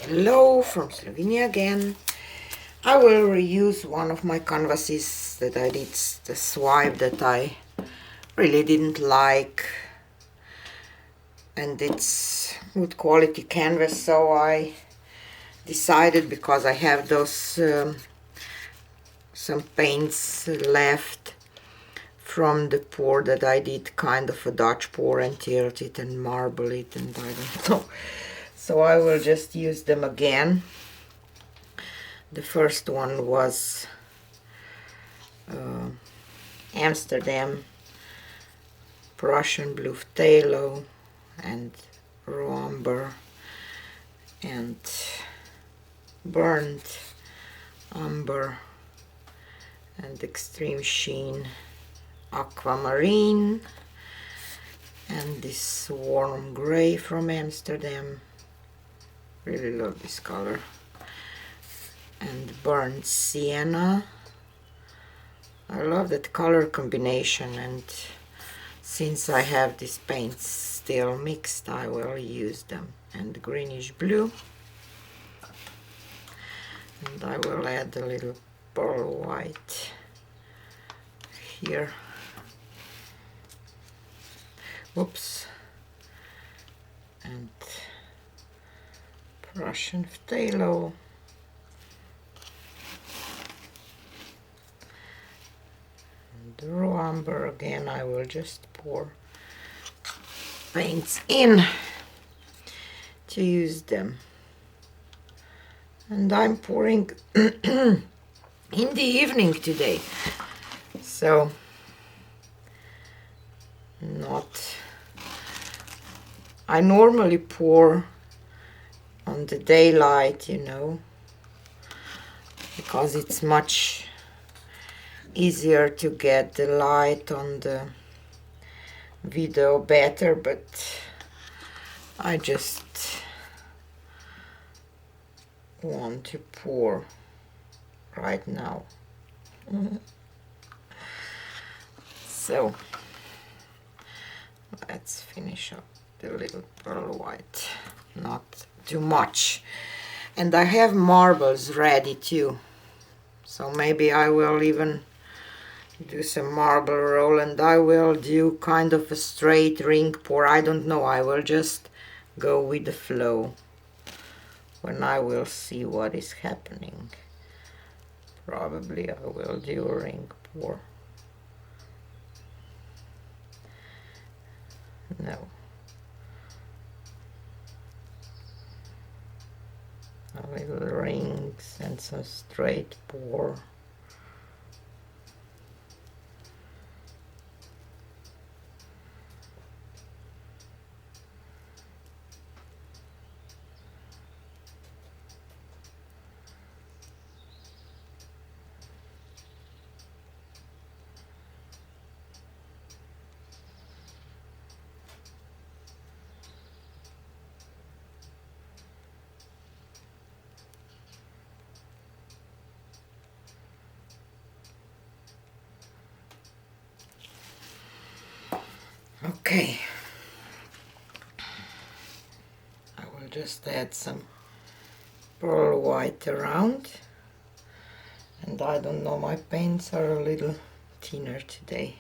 Hello from Slovenia again. I will reuse one of my canvases that I did the swipe that I really didn't like, and it's good quality canvas, so I decided, because I have those some paints left from the pour that I did, kind of a Dutch pour, and tilt it and marble it and I don't know, so I will just use them again. The first one was Amsterdam, Prussian blue phtalo, and raw umber, and burnt umber, and extreme sheen aquamarine, and this warm gray from Amsterdam. Really love this color. And burnt sienna. I love that color combination, and since I have these paints still mixed, I will use them. And greenish blue, and I will add a little pearl white here. Whoops. And Prussian phtalo. The raw umber again. I will just pour paints in to use them, and I'm pouring in the evening today, so I normally pour on the daylight, you know, because it's much easier to get the light on the video better, but I just want to pour right now. So let's finish up the little pearl white, not too much. And I have marbles ready too, so maybe I will even do some marble roll, and I will do kind of a straight ring pour. I don't know, I will just go with the flow when I will see what is happening. Probably I will do a ring pour. No. A little rings and some straight pour. Okay, I will just add some pearl white around, and I don't know, my paints are a little thinner today,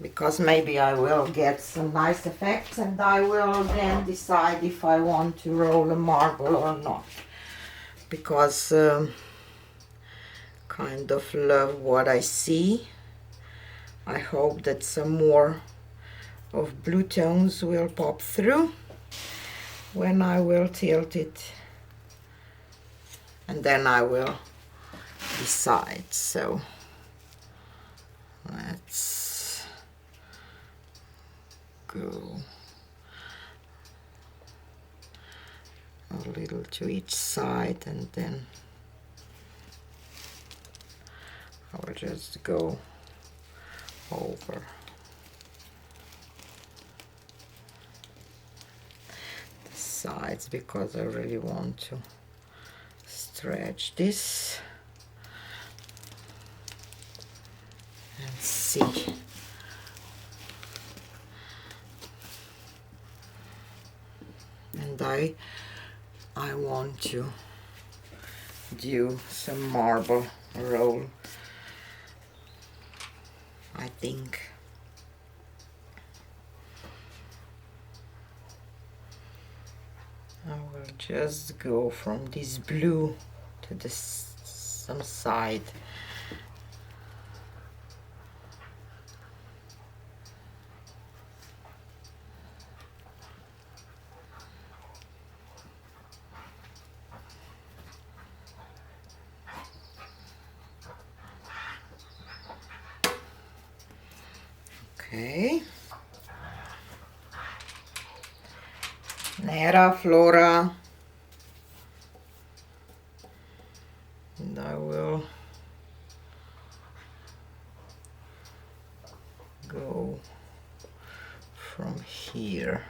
because maybe I will get some nice effects, and I will then decide if I want to roll a marble or not, because kind of love what I see. I hope that some more of blue tones will pop through when I will tilt it, and then I will decide. So let's go a little to each side, and then I will just go over the sides, because I really want to stretch this and see. And I I want to do some marble roll, I think. I will just go from this blue to this some side. Okay. Nera Flora. And I will go from here.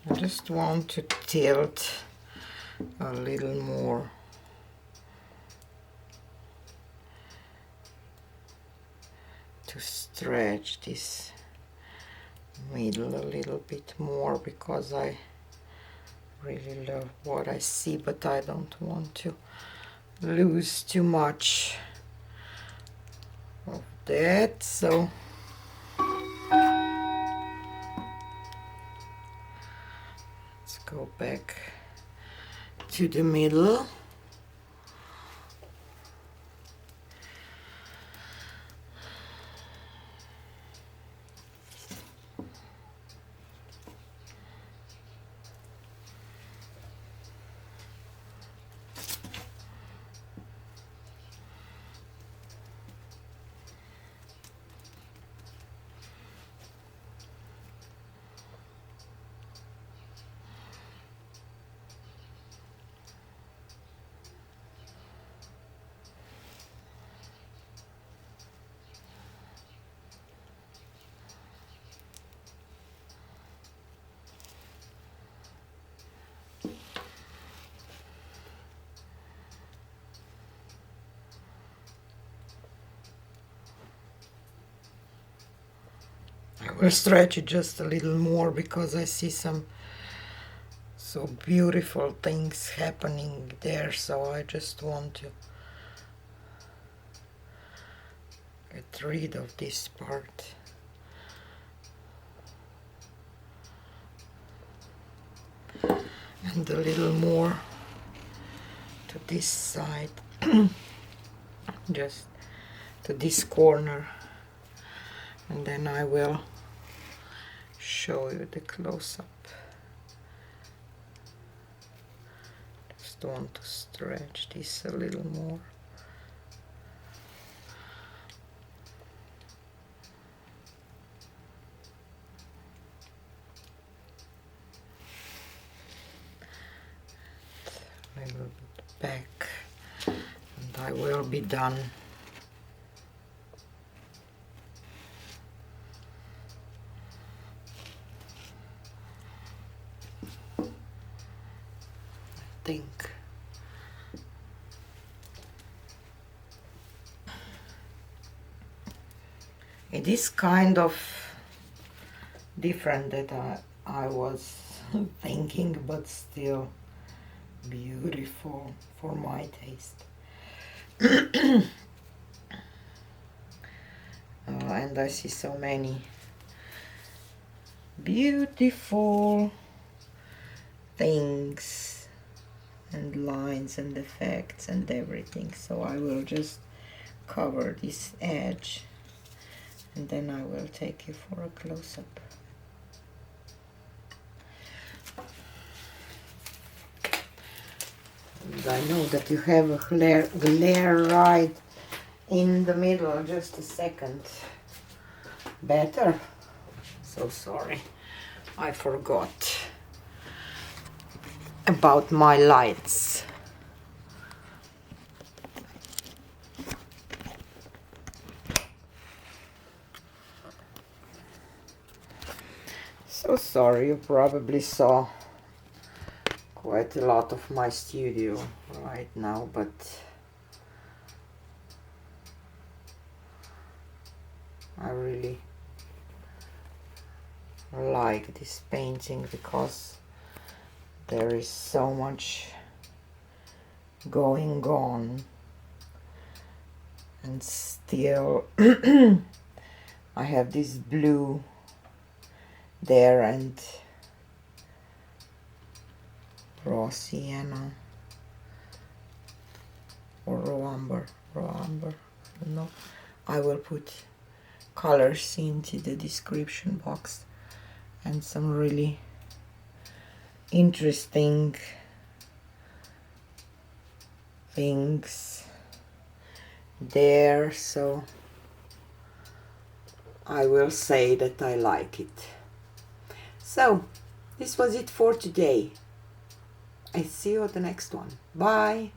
I just want to tilt a little more. To stretch this middle a little bit more, because I really love what I see, but I don't want to lose too much of that. So let's go back to the middle. I will stretch it just a little more because I see some so beautiful things happening there, so I just want to get rid of this part. And a little more to this side, just to this corner, and then I will show you the close-up. Just want to stretch this a little more. A little bit back, and I will be done. I think. It is kind of different that I was thinking, but still beautiful for my taste. And I see so many beautiful things and lines and effects and everything, so I will just cover this edge and then I will take you for a close-up. And I know that you have a glare right in the middle. Just a second. Better? So sorry, I forgot about my lights. So sorry, you probably saw quite a lot of my studio right now, but I really like this painting because there is so much going on, and still I have this blue there and raw sienna or raw amber, no, I will put colors into the description box, and some really interesting things there, so I will say that I like it. So this was it for today. I see you at the next one. Bye.